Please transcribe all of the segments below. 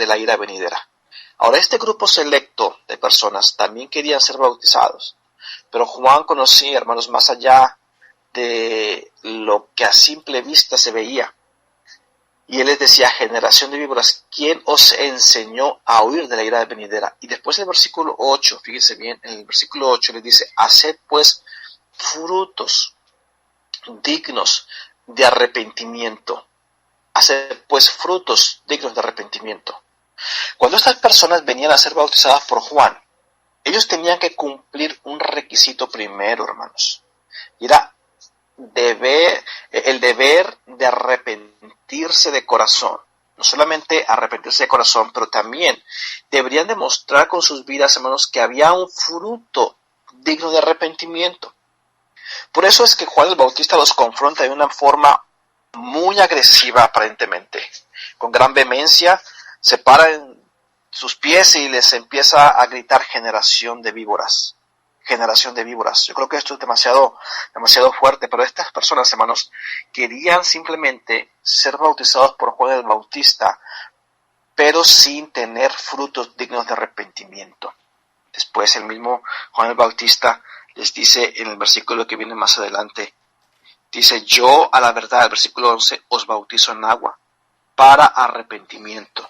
de la ira venidera. Ahora, este grupo selecto de personas también querían ser bautizados, pero Juan conocía, hermanos, más allá de lo que a simple vista se veía. Y él les decía: generación de víboras, ¿quién os enseñó a huir de la ira venidera? Y después el versículo 8, fíjense bien, en el versículo 8 les dice: haced pues frutos dignos de arrepentimiento. Haced pues frutos dignos de arrepentimiento. Cuando estas personas venían a ser bautizadas por Juan, ellos tenían que cumplir un requisito primero, hermanos. Y era el deber de arrepentirse de corazón. No solamente arrepentirse de corazón, pero también deberían demostrar con sus vidas, hermanos, que había un fruto digno de arrepentimiento. Por eso es que Juan el Bautista los confronta de una forma muy agresiva, aparentemente. Con gran vehemencia, se para en sus pies y les empieza a gritar: generación de víboras. Generación de víboras. Yo creo que esto es demasiado fuerte, pero estas personas, hermanos, querían simplemente ser bautizados por Juan el Bautista, pero sin tener frutos dignos de arrepentimiento. Después el mismo Juan el Bautista les dice en el versículo que viene más adelante, dice: yo a la verdad, el versículo 11, os bautizo en agua para arrepentimiento.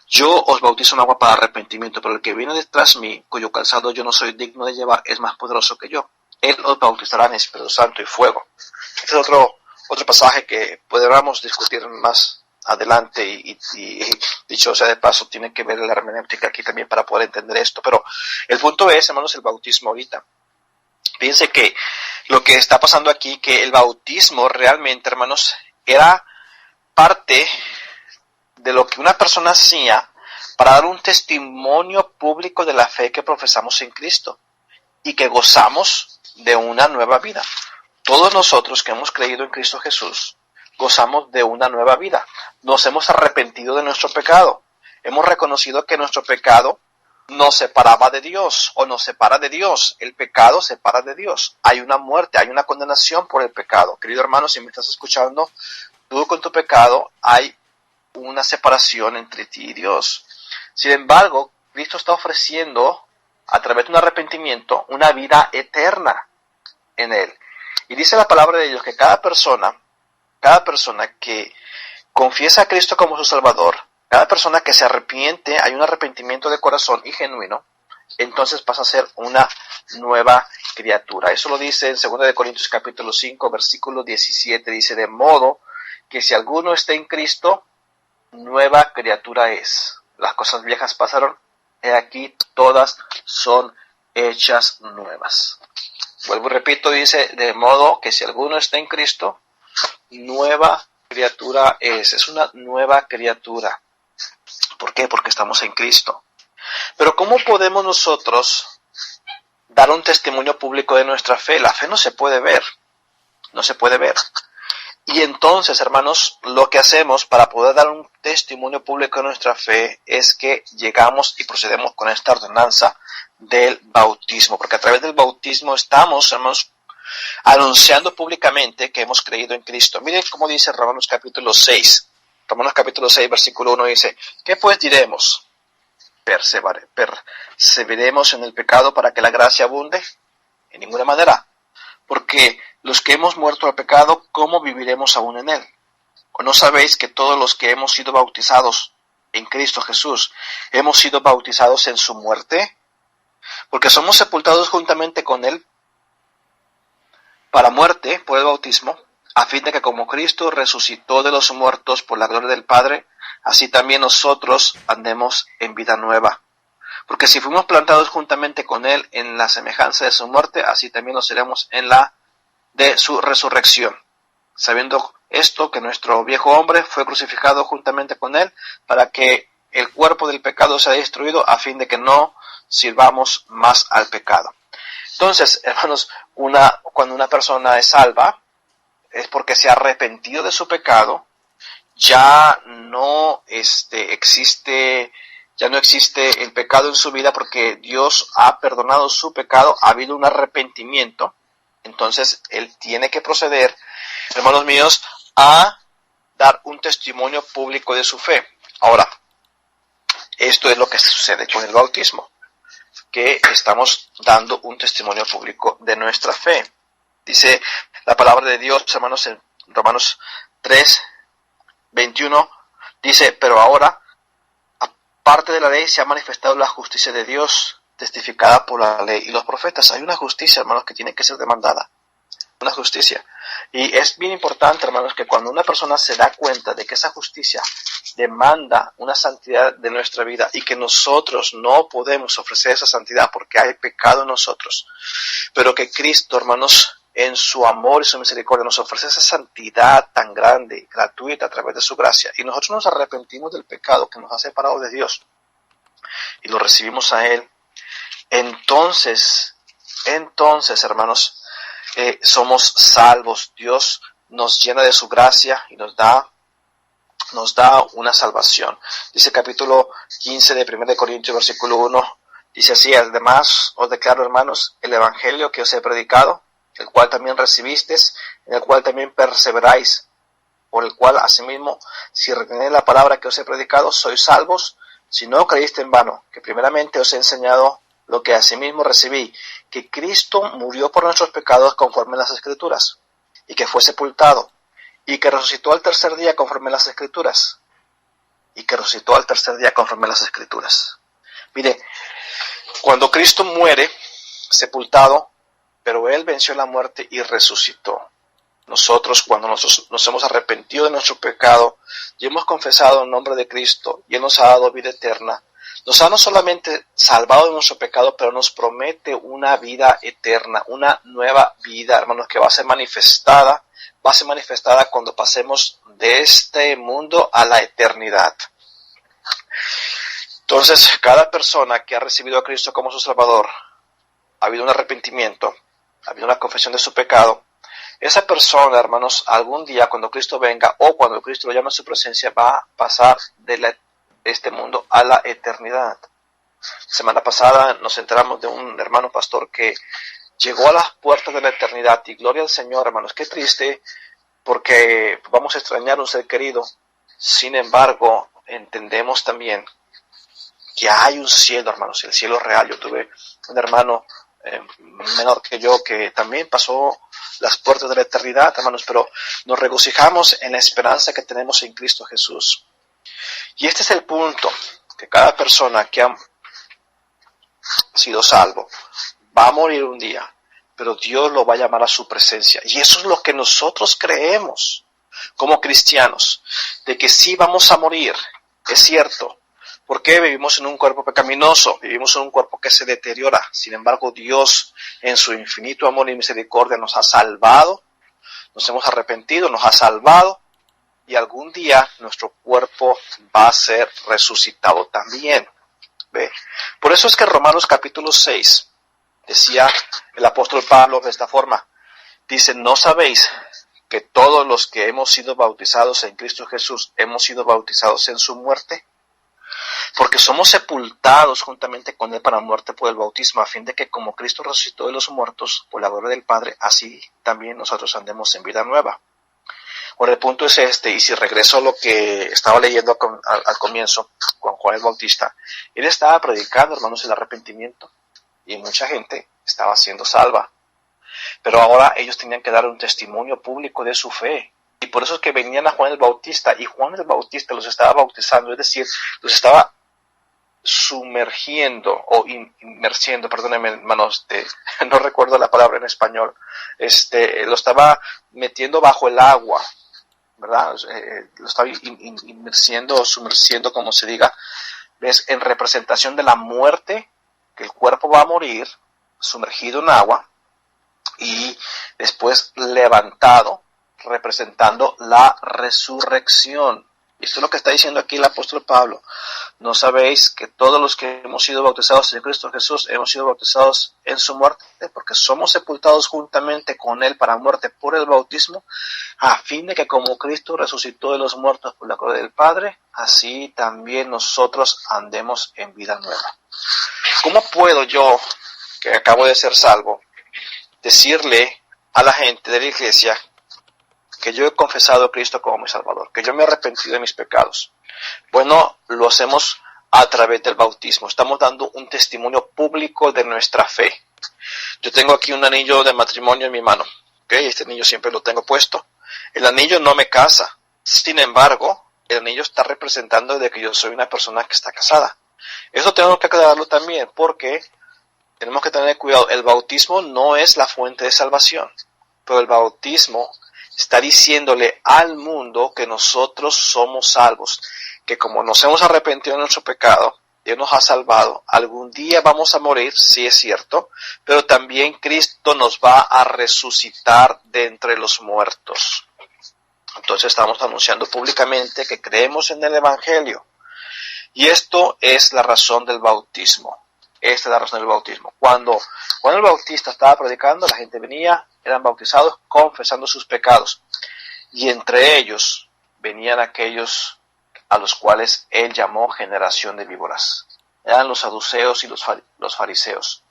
Yo os bautizo en agua para arrepentimiento, pero el que viene detrás de mí, cuyo calzado yo no soy digno de llevar, es más poderoso que yo. Él os bautizará en Espíritu Santo y fuego. Este es otro pasaje que podríamos discutir más adelante y dicho sea de paso, tiene que ver la hermenéutica aquí también para poder entender esto. Pero el punto es, hermanos, el bautismo ahorita. Fíjense que lo que está pasando aquí, que el bautismo realmente, hermanos, era parte de lo que una persona hacía para dar un testimonio público de la fe que profesamos en Cristo y que gozamos de una nueva vida. Todos nosotros que hemos creído en Cristo Jesús gozamos de una nueva vida. Nos hemos arrepentido de nuestro pecado. Hemos reconocido que nuestro pecado nos separaba de Dios o nos separa de Dios. El pecado separa de Dios. Hay una muerte, hay una condenación por el pecado. Querido hermano, si me estás escuchando, tú con tu pecado hay una separación entre ti y Dios. Sin embargo, Cristo está ofreciendo, a través de un arrepentimiento, una vida eterna en Él. Y dice la palabra de Dios que cada persona que confiesa a Cristo como su Salvador, cada persona que se arrepiente, hay un arrepentimiento de corazón y genuino, entonces pasa a ser una nueva criatura. Eso lo dice en 2 Corintios capítulo 5, versículo 17, dice: de modo que si alguno está en Cristo, nueva criatura es. Las cosas viejas pasaron, he aquí todas son hechas nuevas. Vuelvo y repito, dice: de modo que si alguno está en Cristo, nueva criatura es. Es una nueva criatura. ¿Por qué? Porque estamos en Cristo. Pero ¿cómo podemos nosotros dar un testimonio público de nuestra fe? La fe no se puede ver. No se puede ver. Y entonces, hermanos, lo que hacemos para poder dar un testimonio público de nuestra fe es que llegamos y procedemos con esta ordenanza del bautismo, porque a través del bautismo estamos, hermanos, anunciando públicamente que hemos creído en Cristo. Miren cómo dice Romanos capítulo 6. Romanos capítulo 6, versículo 1 dice: ¿qué pues diremos? ¿Perseveremos en el pecado para que la gracia abunde? En ninguna manera. Porque los que hemos muerto al pecado, ¿cómo viviremos aún en él? ¿O no sabéis que todos los que hemos sido bautizados en Cristo Jesús, hemos sido bautizados en su muerte? Porque somos sepultados juntamente con él para muerte por el bautismo, a fin de que como Cristo resucitó de los muertos por la gloria del Padre, así también nosotros andemos en vida nueva. Porque si fuimos plantados juntamente con él en la semejanza de su muerte, así también lo seremos en la de su resurrección. Sabiendo esto, que nuestro viejo hombre fue crucificado juntamente con él, para que el cuerpo del pecado sea destruido, a fin de que no sirvamos más al pecado. Entonces, hermanos, cuando una persona es salva, es porque se ha arrepentido de su pecado, ya no existe el pecado en su vida porque Dios ha perdonado su pecado, ha habido un arrepentimiento. Entonces él tiene que proceder, hermanos míos, a dar un testimonio público de su fe. Ahora, esto es lo que sucede con el bautismo, que estamos dando un testimonio público de nuestra fe. Dice la palabra de Dios, hermanos, en Romanos 3, 21, dice, pero ahora, aparte de la ley, se ha manifestado la justicia de Dios, testificada por la ley y los profetas. Hay una justicia, hermanos, que tiene que ser demandada. Una justicia. Y es bien importante, hermanos, que cuando una persona se da cuenta de que esa justicia demanda una santidad de nuestra vida y que nosotros no podemos ofrecer esa santidad porque hay pecado en nosotros, pero que Cristo, hermanos, en su amor y su misericordia nos ofrece esa santidad tan grande y gratuita a través de su gracia, y nosotros nos arrepentimos del pecado que nos ha separado de Dios y lo recibimos a Él, entonces, hermanos, somos salvos. Dios nos llena de su gracia y nos da una salvación. Dice capítulo 15 de 1 Corintios, versículo 1, dice así, además os declaro, hermanos, el evangelio que os he predicado, el cual también recibisteis, en el cual también perseveráis, por el cual asimismo, si retenéis la palabra que os he predicado, sois salvos, si no creíste en vano, que primeramente os he enseñado lo que asimismo recibí, que Cristo murió por nuestros pecados conforme a las Escrituras, y que fue sepultado, y que resucitó al tercer día conforme a las Escrituras, Mire, cuando Cristo muere, sepultado, pero Él venció la muerte y resucitó. Nosotros, cuando nos hemos arrepentido de nuestro pecado y hemos confesado el nombre de Cristo y Él nos ha dado vida eterna, nos ha no solamente salvado de nuestro pecado, pero nos promete una vida eterna, una nueva vida, hermanos, que va a ser manifestada cuando pasemos de este mundo a la eternidad. Entonces, cada persona que ha recibido a Cristo como su Salvador, ha habido un arrepentimiento, ha habido una confesión de su pecado, esa persona, hermanos, algún día cuando Cristo venga o cuando Cristo lo llame a su presencia, va a pasar de este mundo a la eternidad. Semana pasada nos enteramos de un hermano pastor que llegó a las puertas de la eternidad, y gloria al Señor, hermanos. Qué triste, porque vamos a extrañar un ser querido. Sin embargo, entendemos también que hay un cielo, hermanos, el cielo real. Yo tuve un hermano menor que yo que también pasó las puertas de la eternidad, hermanos, pero nos regocijamos en la esperanza que tenemos en Cristo Jesús. Y este es el punto, que cada persona que ha sido salvo va a morir un día, pero Dios lo va a llamar a su presencia. Y eso es lo que nosotros creemos como cristianos, de que sí vamos a morir, es cierto, porque vivimos en un cuerpo pecaminoso, vivimos en un cuerpo que se deteriora. Sin embargo, Dios, en su infinito amor y misericordia, nos ha salvado, nos hemos arrepentido, nos ha salvado, y algún día nuestro cuerpo va a ser resucitado también. ¿Ve? Por eso es que en Romanos capítulo 6 decía el apóstol Pablo de esta forma, dice, ¿no sabéis que todos los que hemos sido bautizados en Cristo Jesús hemos sido bautizados en su muerte? Porque somos sepultados juntamente con Él para muerte por el bautismo, a fin de que como Cristo resucitó de los muertos por la gloria del Padre, así también nosotros andemos en vida nueva. Bueno, el punto es este, y si regreso a lo que estaba leyendo al comienzo con Juan el Bautista, él estaba predicando, hermanos, el arrepentimiento, y mucha gente estaba siendo salva. Pero ahora ellos tenían que dar un testimonio público de su fe. Y por eso es que venían a Juan el Bautista, y Juan el Bautista los estaba bautizando, es decir, los estaba sumergiendo o inmersiendo, perdónenme, hermanos, no recuerdo la palabra en español, lo estaba metiendo bajo el agua, ¿verdad? Lo estaba inmersiendo o sumergiendo, como se diga, ¿ves? En representación de la muerte, que el cuerpo va a morir, sumergido en agua, y después levantado, representando la resurrección. Esto es lo que está diciendo aquí el apóstol Pablo. ¿No sabéis que todos los que hemos sido bautizados en Cristo Jesús hemos sido bautizados en su muerte? Porque somos sepultados juntamente con Él para muerte por el bautismo, a fin de que como Cristo resucitó de los muertos por la gloria del Padre, así también nosotros andemos en vida nueva. ¿Cómo puedo yo, que acabo de ser salvo, decirle a la gente de la iglesia que yo he confesado a Cristo como mi Salvador, que yo me he arrepentido de mis pecados? Bueno, lo hacemos a través del bautismo. Estamos dando un testimonio público de nuestra fe. Yo tengo aquí un anillo de matrimonio en mi mano. ¿Okay? Este anillo siempre lo tengo puesto. El anillo no me casa. Sin embargo, el anillo está representando de que yo soy una persona que está casada. Eso tengo que aclararlo también, porque tenemos que tener cuidado. El bautismo no es la fuente de salvación, pero el bautismo está diciéndole al mundo que nosotros somos salvos, que como nos hemos arrepentido de nuestro pecado, Dios nos ha salvado. Algún día vamos a morir, sí es cierto, pero también Cristo nos va a resucitar de entre los muertos. Entonces estamos anunciando públicamente que creemos en el Evangelio. Y esto es la razón del bautismo. Esta es la razón del bautismo. Cuando Juan el Bautista estaba predicando, la gente venía, eran bautizados confesando sus pecados. Y entre ellos venían aquellos a los cuales él llamó generación de víboras. Eran los saduceos y los fariseos.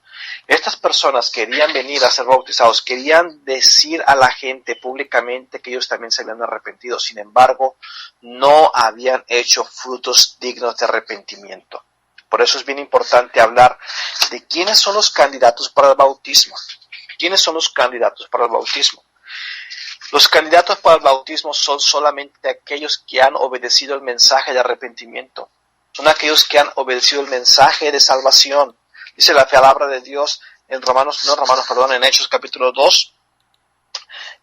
Estas personas querían venir a ser bautizados, querían decir a la gente públicamente que ellos también se habían arrepentido. Sin embargo, no habían hecho frutos dignos de arrepentimiento. Por eso es bien importante hablar de quiénes son los candidatos para el bautismo. ¿Quiénes son los candidatos para el bautismo? Los candidatos para el bautismo son solamente aquellos que han obedecido el mensaje de arrepentimiento. Son aquellos que han obedecido el mensaje de salvación. Dice la palabra de Dios en en Hechos capítulo 2.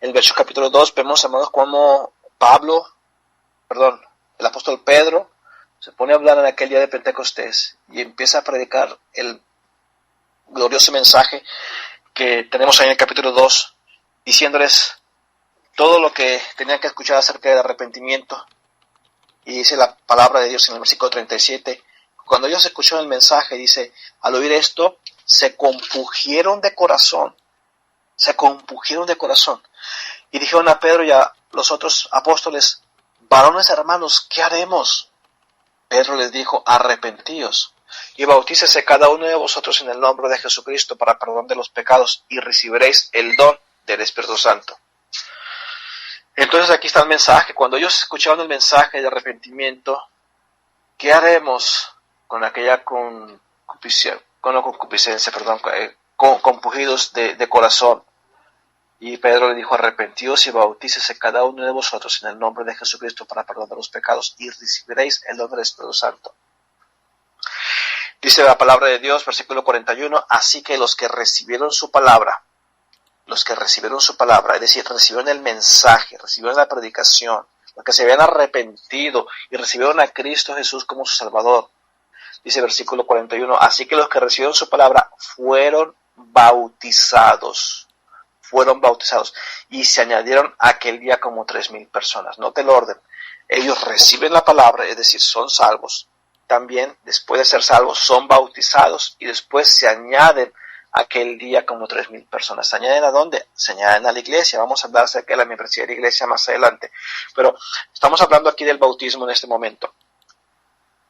En Hechos capítulo 2 vemos, hermanos, cómo el apóstol Pedro se pone a hablar en aquel día de Pentecostés y empieza a predicar el glorioso mensaje que tenemos ahí en el capítulo 2, diciéndoles todo lo que tenían que escuchar acerca del arrepentimiento. Y dice la palabra de Dios en el versículo 37, cuando ellos escucharon el mensaje, dice, al oír esto, se compungieron de corazón. Se compungieron de corazón. Y dijeron a Pedro y a los otros apóstoles, varones hermanos, ¿qué haremos? Pedro les dijo, arrepentíos y bautícese cada uno de vosotros en el nombre de Jesucristo para perdón de los pecados y recibiréis el don del Espíritu Santo. Entonces aquí está el mensaje. Cuando ellos escucharon el mensaje de arrepentimiento, ¿qué haremos con aquella concupiscencia, compungidos de corazón? Y Pedro le dijo, arrepentíos y bautícese cada uno de vosotros en el nombre de Jesucristo para perdón de los pecados y recibiréis el don del Espíritu Santo. Dice la palabra de Dios, versículo 41, así que los que recibieron su palabra, es decir, recibieron el mensaje, recibieron la predicación, los que se habían arrepentido y recibieron a Cristo Jesús como su Salvador. Dice versículo 41, así que los que recibieron su palabra fueron bautizados y se añadieron aquel día como 3,000 personas. Note el orden. Ellos reciben la palabra, es decir, son salvos. También, después de ser salvos, son bautizados y después se añaden aquel día como 3,000 personas. ¿Se añaden a dónde? Se añaden a la iglesia. Vamos a hablar acerca de la membresía de la iglesia más adelante. Pero estamos hablando aquí del bautismo en este momento.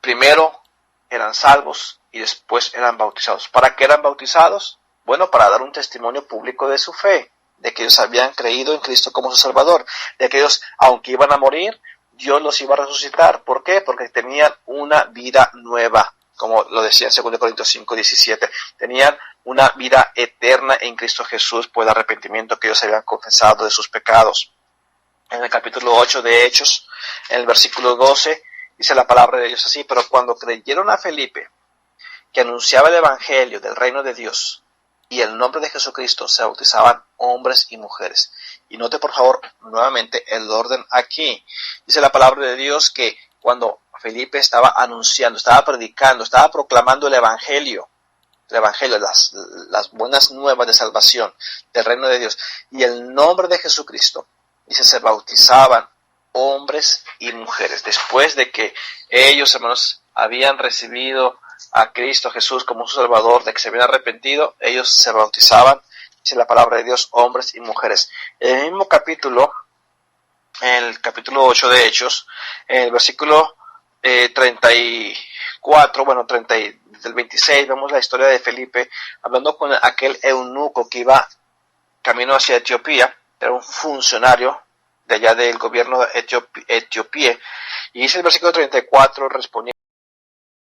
Primero eran salvos y después eran bautizados. ¿Para qué eran bautizados? Bueno, para dar un testimonio público de su fe, de que ellos habían creído en Cristo como su Salvador, de que ellos, aunque iban a morir, Dios los iba a resucitar. ¿Por qué? Porque tenían una vida nueva, como lo decía en 2 Corintios 5:17. Tenían una vida eterna en Cristo Jesús por el arrepentimiento que ellos habían confesado de sus pecados. En el capítulo 8 de Hechos, en el versículo 12, dice la palabra de Dios así, pero cuando creyeron a Felipe, que anunciaba el evangelio del reino de Dios, y el nombre de Jesucristo, se bautizaban hombres y mujeres. Y note por favor nuevamente el orden aquí. Dice la palabra de Dios que cuando Felipe estaba anunciando, estaba predicando, estaba proclamando el evangelio, las buenas nuevas de salvación del reino de Dios, y el nombre de Jesucristo, dice, se bautizaban hombres y mujeres. Después de que ellos, hermanos, habían recibido a Cristo Jesús como su Salvador, de que se habían arrepentido, ellos se bautizaban, dice la palabra de Dios, hombres y mujeres. En el mismo capítulo, en el capítulo 8 de Hechos, en el versículo 34, del 26, vemos la historia de Felipe hablando con aquel eunuco que iba camino hacia Etiopía, era un funcionario de allá del gobierno de Etiopía, y dice el versículo 34, respondiendo